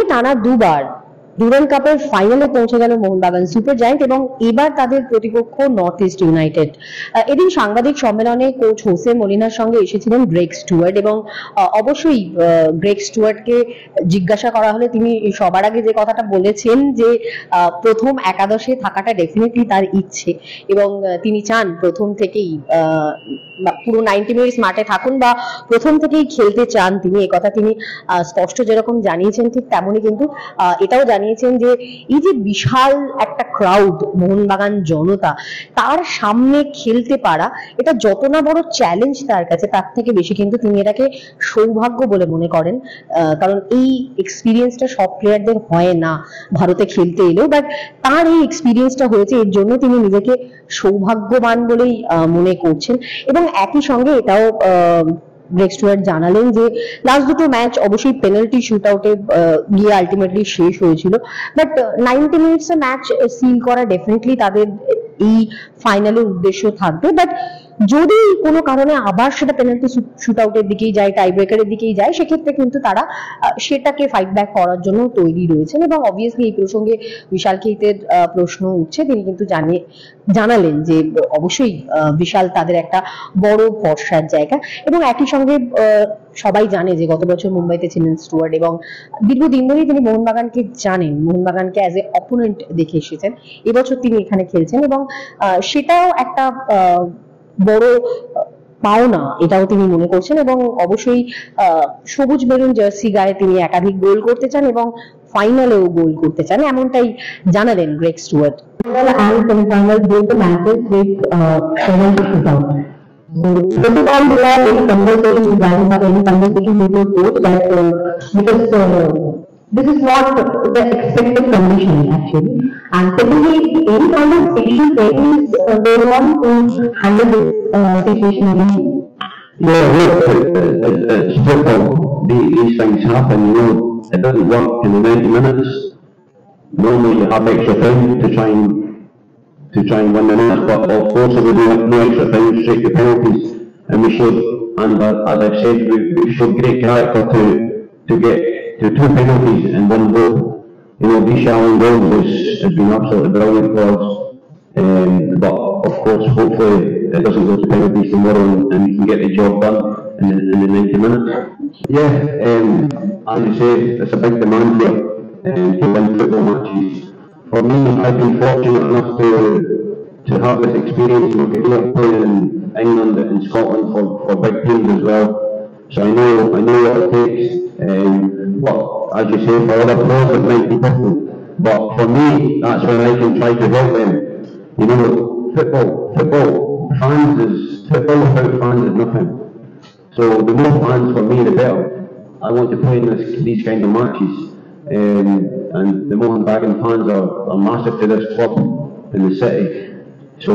টানা দুবার ডুরান্ড কাপের ফাইনালে পৌঁছে গেল মোহনবাগান সুপার জায়ান্ট এবং এবার তাদের প্রতিপক্ষ নর্থ ইস্ট ইউনাইটেড। এদিন সাংবাদিক সম্মেলনে কোচ হোসে মলিনার সঙ্গে এসেছিলেন গ্রেগ স্টুয়ার্ট এবং অবশ্যই গ্রেগ স্টুয়ার্টকে জিজ্ঞাসা করা হলে তিনি সবার আগে যে কথাটা বলেছেন যে প্রথম একাদশে থাকাটা ডেফিনেটলি তার ইচ্ছে এবং তিনি চান প্রথম থেকেই পুরো 90 মিনিটস মাঠে থাকুন বা প্রথম থেকেই খেলতে চান তিনি। একথা তিনি স্পষ্ট যেরকম জানিয়েছেন ঠিক তেমনই কিন্তু এটাও জানিয়েছেন যে এই যে বিশাল একটা ক্রাউড মোহনবাগান জনতা তার সামনে খেলতে পারা এটা যত না বড় চ্যালেঞ্জ তার কাছে তার থেকে বেশি কিন্তু তিনি এটাকে সৌভাগ্য বলে মনে করেন। কারণ এই এক্সপিরিয়েন্সটা সব প্লেয়ারদের হয় না ভারতে খেলতে এলেও, বাট তার এই এক্সপিরিয়েন্সটা হয়েছে এর জন্য তিনি নিজেকে সৌভাগ্যবান বলেই মনে করছেন। এবং একই সঙ্গে এটাও গ্রেগ স্টুয়ার্ট জানালেন যে লাস্ট দুটো ম্যাচ অবশ্যই পেনাল্টি শুট আউটে গিয়ে আলটিমেটলি শেষ হয়েছিল, but 90 minutes A match seal করা ডেফিনেটলি তাদের এই ফাইনালের উদ্দেশ্য থাকবে। বাট যদি কোনো কারণে আবার সেটা পেনাল্টি শুট আউটের দিকেই যায়, টাই ব্রেকারের দিকেই যায়, সেক্ষেত্রে কিন্তু তারা সেটাকে ফাইট ব্যাক করার জন্য তৈরি রয়েছেন। এবং অবভিয়াসলি এই প্রসঙ্গে বিশাল কেইতের প্রশ্ন উঠছে, তিনি কিন্তু জানালেন যে অবশ্যই বিশাল তাদের একটা বড় ভরসার জায়গা। এবং একই সঙ্গে সবাই জানে যে গত বছর মুম্বাইতে ছিলেন স্টুয়ার্ট এবং দীর্ঘদিন ধরেই তিনি মোহনবাগানকে জানেন, মোহনবাগানকে অ্যাজ এ অপোনেন্ট দেখে এসেছেন। এবছর তিনি এখানে খেলছেন এবং সেটাও একটা বড় পাওনা এটাও তিনি মনে করছেন। এবং অবশ্যই সবুজ মেরুন জার্সি গায়ে তিনি একাধিক গোল করতে চান এবং ফাইনালেও গোল করতে চান, এমনটাই জানালেন Greg Stewart. This is not the expected condition actually, and secondly, any conversation is they want to handle this situation again. Yeah, look, it's football. These things happen, you know. It doesn't work in the 90 minutes. Normally you have extra time to try and win the match, but of course if we do no extra time, straight to penalties, and we showed, and as I've said, we showed great character to get to 2 penalties and 1 goal. You know, Vishal and goal has been absolutely brilliant for us. But of course, hopefully it doesn't go to penalties tomorrow and we can get the job done in the 90 minutes. Yeah, as you say, it's a big demand here to win football matches. For me, I've been fortunate enough to have this experience in my career playing in England and Scotland for big teams as well. So I know what it takes. But as you say, for other players it might be different. But for me, that's when I can try to help them. You know, football without fans is nothing. So the more fans for me, the better. I want to play in these kind of matches. And the Mohanbagan fans are massive to this club in the city. So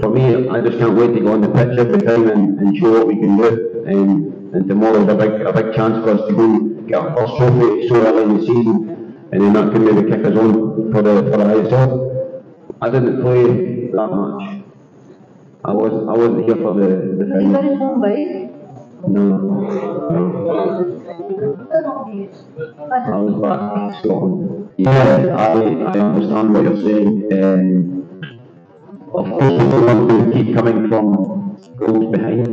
for me, I just can't wait to go on the pitch every time and show what we can do. And tomorrow is a big chance for us to go get our first trophy so early in the season, and then that can maybe kick us on for the ISL. I didn't play that much. I wasn't here for the final. You were in Mumbai? No. I was back in Scotland. Yeah, I understand what you're saying. Of course, we don't want to keep coming from goals behind.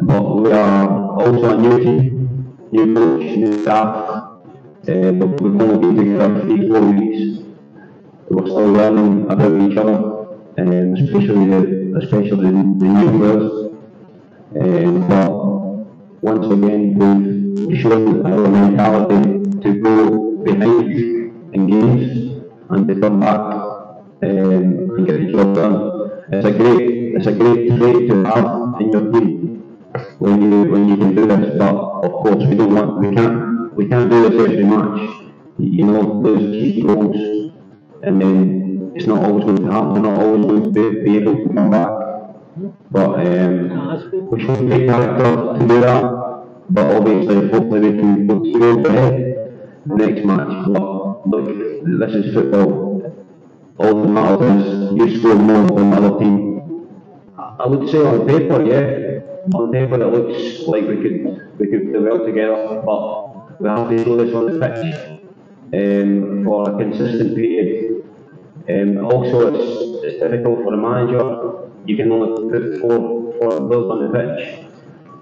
But we are also a new team, new coach, new staff. But we've only been together 3-4 weeks. We're still learning about each other, especially the new players. But once again, we've shown our mentality to go behind in games and to come back and get the job done. It's a great trait to have in your team when you can do this. But of course, we can't do this every match. You know, those key goals, and then it's not always going to happen. We're not always going to be able to come back. But we should take character to do that. But obviously, hopefully we can go ahead next match. But look, this is football. All that matters is you score more than the other team. I would say on paper, yeah. On paper it looks like we could do well together, but we have to show this on the pitch for a consistent period. Also, it's difficult for the manager. You can only put four players on the pitch.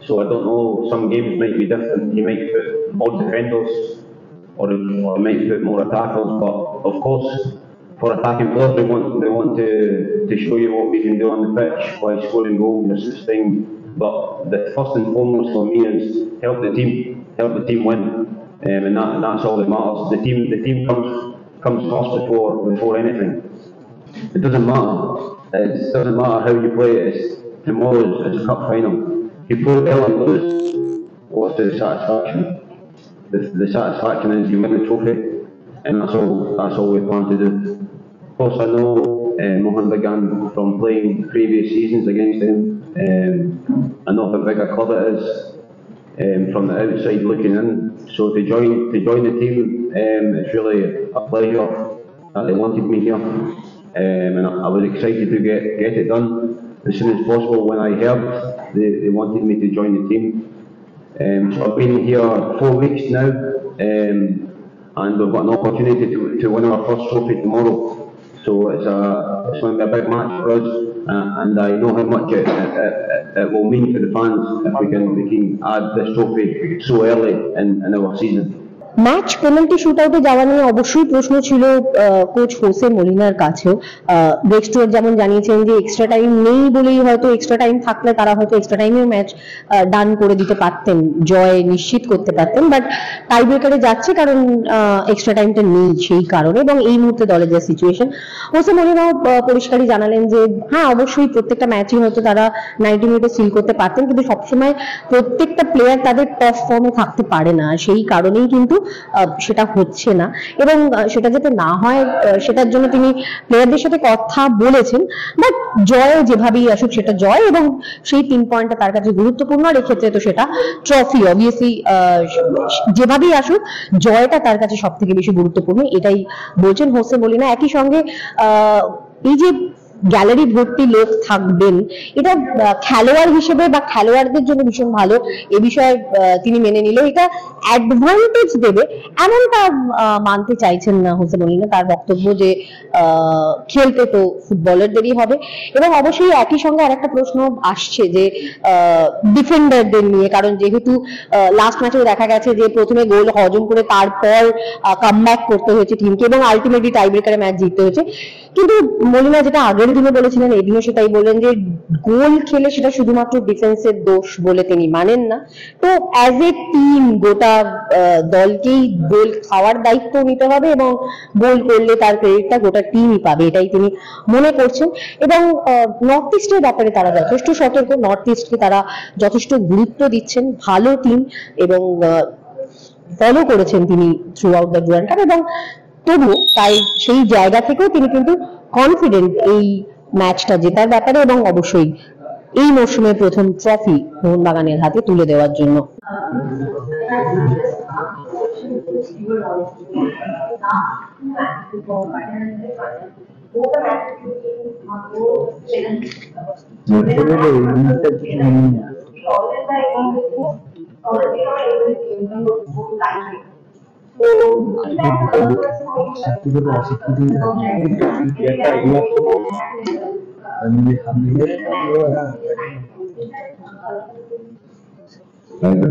So I don't know, some games might be different. He might put more defenders or he might put more attackers, but of course, for attacking players, they want to show you what we can do on the pitch by scoring goals, assisting. But the first and foremost for me is help the team win, and that's all that matters. The team comes first before anything. It doesn't matter. It doesn't matter how you play it. Tomorrow is a cup final. You play well and lose. What's the satisfaction? The satisfaction is you win the trophy, and that's all we plan to do. Of course, I know Mohan Bagan from playing previous seasons against him. I know how big a club it is from the outside looking in. So to join the team, it's really a pleasure that they wanted me here, and I was excited to get it done as soon as possible. When I heard they wanted me to join the team, so I've been here 4 weeks now, and we've got an opportunity to win our first trophy tomorrow. So it's going to be a big match for us, and I know how much it will mean to the fans if we can add this trophy so early in our season. Match penalty শুটআউটে যাওয়া নিয়ে অবশ্যই প্রশ্ন ছিল coach Jose মলিনার কাছেও। Greg Stewart যেমন জানিয়েছেন যে এক্সট্রা টাইম নেই বলেই হয়তো এক্সট্রা টাইম থাকলে তারা হয়তো এক্সট্রা টাইমেও ম্যাচ ডান করে দিতে পারতেন, জয় নিশ্চিত করতে পারতেন, বাট টাই ব্রেকারে যাচ্ছে কারণ এক্সট্রা টাইমটা নেই সেই কারণে। এবং এই মুহূর্তে দলের যে সিচুয়েশন, হোসে মলিনাও পরিষ্কারই জানালেন যে হ্যাঁ অবশ্যই প্রত্যেকটা ম্যাচই হয়তো তারা 90 মিনিটে সিল করতে পারতেন, কিন্তু সবসময় প্রত্যেকটা প্লেয়ার তাদের টপ ফর্মে থাকতে পারে না, সেই কারণেই কিন্তু সেটা হচ্ছে না। এবং সেটা যাতে না হয় সেটার জন্য তিনি প্লেয়ারদের সাথে কথা বলেছেন। বাট জয় যেভাবেই আসুক সেটা জয়, এবং সেই 3 পয়েন্টটা তার কাছে গুরুত্বপূর্ণ। আর এক্ষেত্রে তো সেটা ট্রফি, অবভিয়াসলি যেভাবেই আসুক জয়টা তার কাছে সব থেকে বেশি গুরুত্বপূর্ণ, এটাই বলছেন হোসে মলিনা। একই সঙ্গে এই যে গ্যালারি ভর্তি লোক থাকবেন, এটা খেলোয়াড় হিসেবে বা খেলোয়াড়দের জন্য ভীষণ ভালো, এ বিষয়ে তিনি মেনে নিল। এটা অ্যাডভান্টেজ দেবে এমনটা মানতে চাইছেন না হোসে মলিনা। তার বক্তব্য যে খেলতে তো ফুটবলারদেরই হবে। এবং অবশ্যই একই সঙ্গে আরেকটা প্রশ্ন আসছে যে ডিফেন্ডারদের নিয়ে, কারণ যেহেতু লাস্ট ম্যাচে দেখা গেছে যে প্রথমে গোল হজম করে তারপর কামব্যাক করতে হয়েছে টিমকে এবং আলটিমেটলি টাই ব্রেকারে ম্যাচ জিততে হয়েছে। কিন্তু মলিনা যেটা আগের দিনে বলেছিলেন, এদিনও সেটাই বললেন যে গোল খেলে সেটা শুধুমাত্র ডিফেন্সের দোষ বলে তিনি মানেন না। তো অ্যাজ এ টিম গোটা দলকেই গোল খাওয়ার দায়িত্ব নিতে হবে, এবং গোল করলে তার ক্রেডিটটা গোটা টিমই পাবে, এটাই তিনি মনে করছেন। এবং নর্থ ইস্টের ব্যাপারে তারা যথেষ্ট সতর্ক, নর্থ ইস্টকে তারা যথেষ্ট গুরুত্ব দিচ্ছেন, ভালো টিম, এবং ফলো করেছেন তিনি through out the Durand cup. এবং তবু তাই সেই জায়গা থেকেও তিনি কিন্তু কনফিডেন্ট এই ম্যাচটা জেতার ব্যাপারে, এবং অবশ্যই এই মৌসুমের প্রথম ট্রফি মোহনবাগানের হাতে তুলে দেওয়ার জন্য।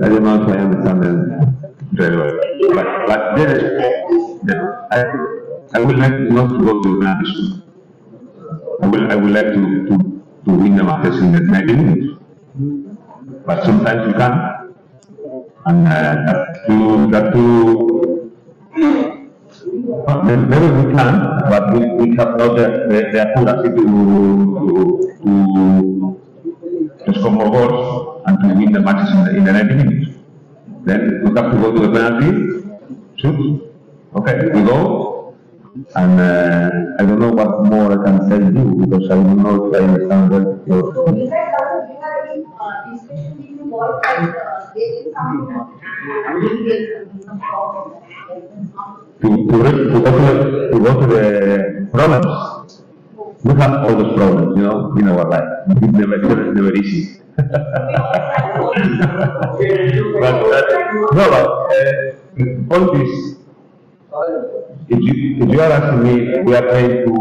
I don't know if I understand them very well, but I would like not to go to match. I would like to win the matches in the 90 minutes, but sometimes you can't, and maybe we can, but we have not the accuracy to score more goals and to win the matches in the 90 minutes. Then we have to go to the penalty shoot. Okay, we go, and I don't know what more I can tell you because I don't know if I understand well your. To go to the problems. we have all those problems, in our life. It's never easy. But the point is, if you are asking me, we are trying to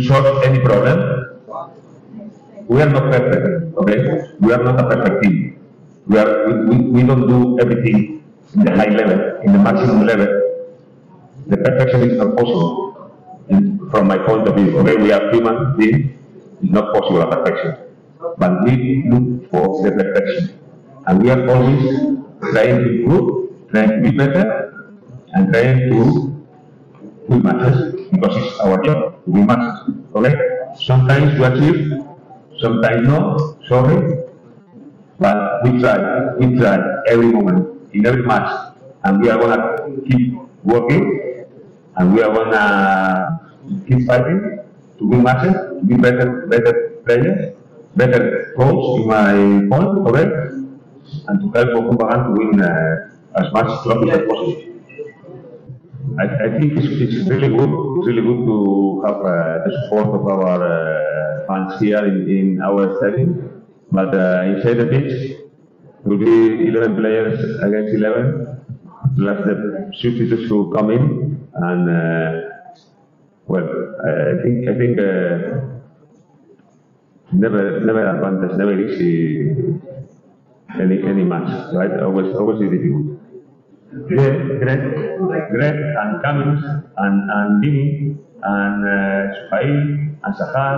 solve any problem. We are not perfect, okay? We are not a perfect team. We don't do everything in the high level, in the maximum level. The perfection is not possible from my point of view. Okay, we are human beings. It's not possible a perfection, but we look for the perfection, and we are always trying to improve, trying to be better, and trying to win matches because it's our job to win matches. Okay, sometimes we achieve, sometimes no. Sorry, but we try every moment in every match, and we are gonna keep working. And we are gonna keep fighting to win matches, to be better players, better coach in my point, correct? And to help Ocupagan to win as much trophies as possible. I think it's really good. It's really good to have the support of our fans here in our stadium. But inside the pitch, will be 11 players against 11, plus the substitutes who come in. And well, I think never advantage, never easy any match, right? Always difficult. Greg and Cummins and Dini and Suhail and Sahar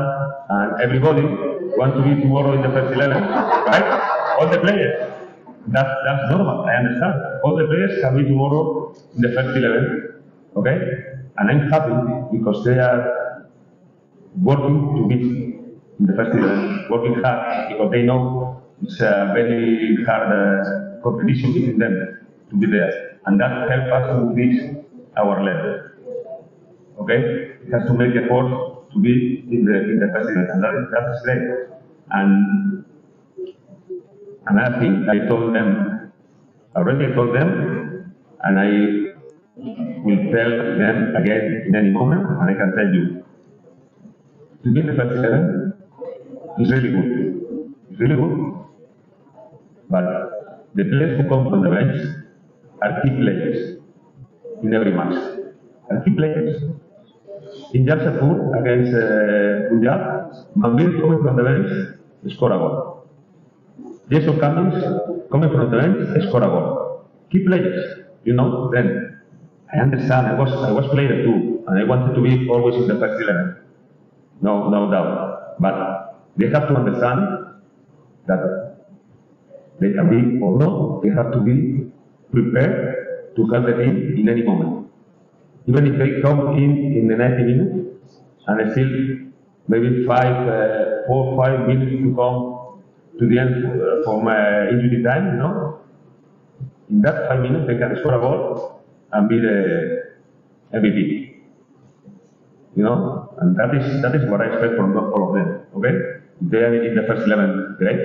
and everybody want to be tomorrow in the first 11, right? All the players. That's normal. I understand. All the players can be tomorrow in the first 11. Okay? And I'm happy because they are working to be in the first 11, working hard because they know it's a very hard competition between them to be there. And that helps us to reach our level. Okay? It has to make effort to be in the first 11, and that's great. And another thing I told them, and I will tell them again in any moment, and I can tell you, to be in the first 11 is really good. It's really good. But the players who come from the bench are key players in every match. Are key players. In Jamshedpur against Punjab, Manvir coming from the bench score a goal. Jason Cummins coming from the bench score a goal. Key players, then. I understand. I was player too, and I wanted to be always in the first 11. No doubt. But they have to understand that they can be or no. They have to be prepared to help the team in any moment. Even if they come in the 90 minutes, and still maybe 4 or 5 minutes to come to the end from injury time, In that 5 minutes, they can score a goal and be the MVP, and that is what I expect from all of them. Okay, if they are in the first 11, great.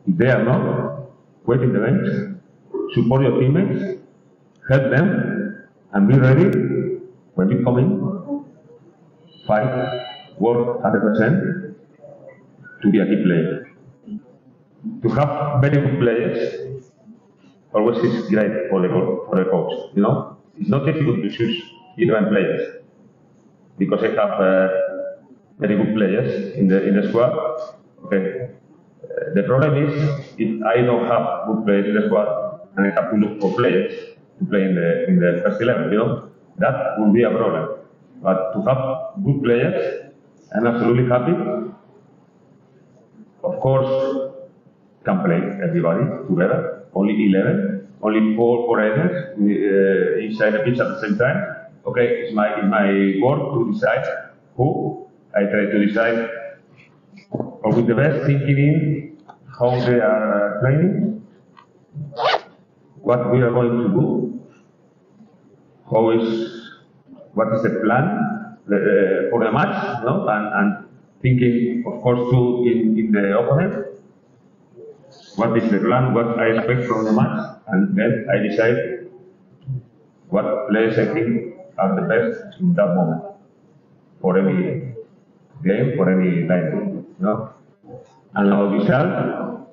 If they are not, wait in the bench, support your teammates, help them, and be ready when you come in. Fight, work 100% to be a key player. To have very good players always is great for a coach. It's not difficult to choose 11 players because I have very good players in the squad. Okay. The problem is if I don't have good players in the squad and I have to look for players to play in the first 11, that will be a problem. But to have good players, I'm absolutely happy. Of course, can play everybody together. Only 11, only 4 foreigners inside the pitch at the same time. Okay, it's my work to decide who. I try to decide, or with the best thinking in how they are training, what we are going to do, what is the plan for the match, and thinking, of course, too, in the opponent. What is the plan, what I expect from the match, and then I decide what players I think are the best in that moment for every game for any line. No? And now Vishal,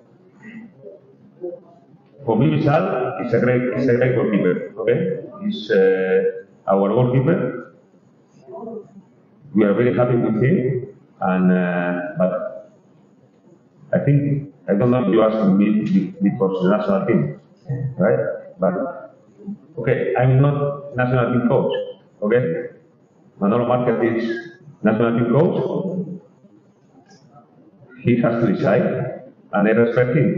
for me Vishal is a great goalkeeper. Okay, he's our goalkeeper. We are very happy with him, and but I think I don't know if you asked me because the national team, right? But okay, I'm not national team coach. Okay, Manolo Marquez is national team coach. He has to decide, and I respect him.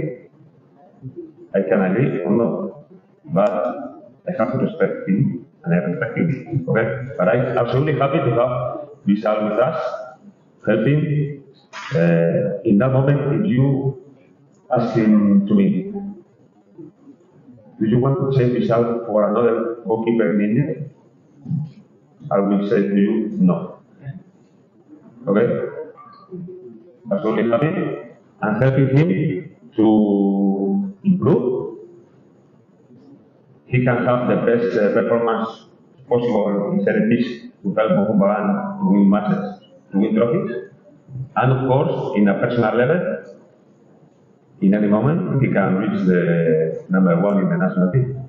I can agree or not, but I have to respect him, and I respect him. Okay, but I'm absolutely happy to have Vishal with us, helping. In that moment, if you ask him to me, do you want to change Vishal for another goalkeeper in India? I will say to you, no. Okay? Absolutely happy and helping him to improve. He can have the best performance possible in Serie B to help Mohun Bagan to win matches, to win trophies. And of course, in a personal level, in any moment, he can reach the number one in the national team.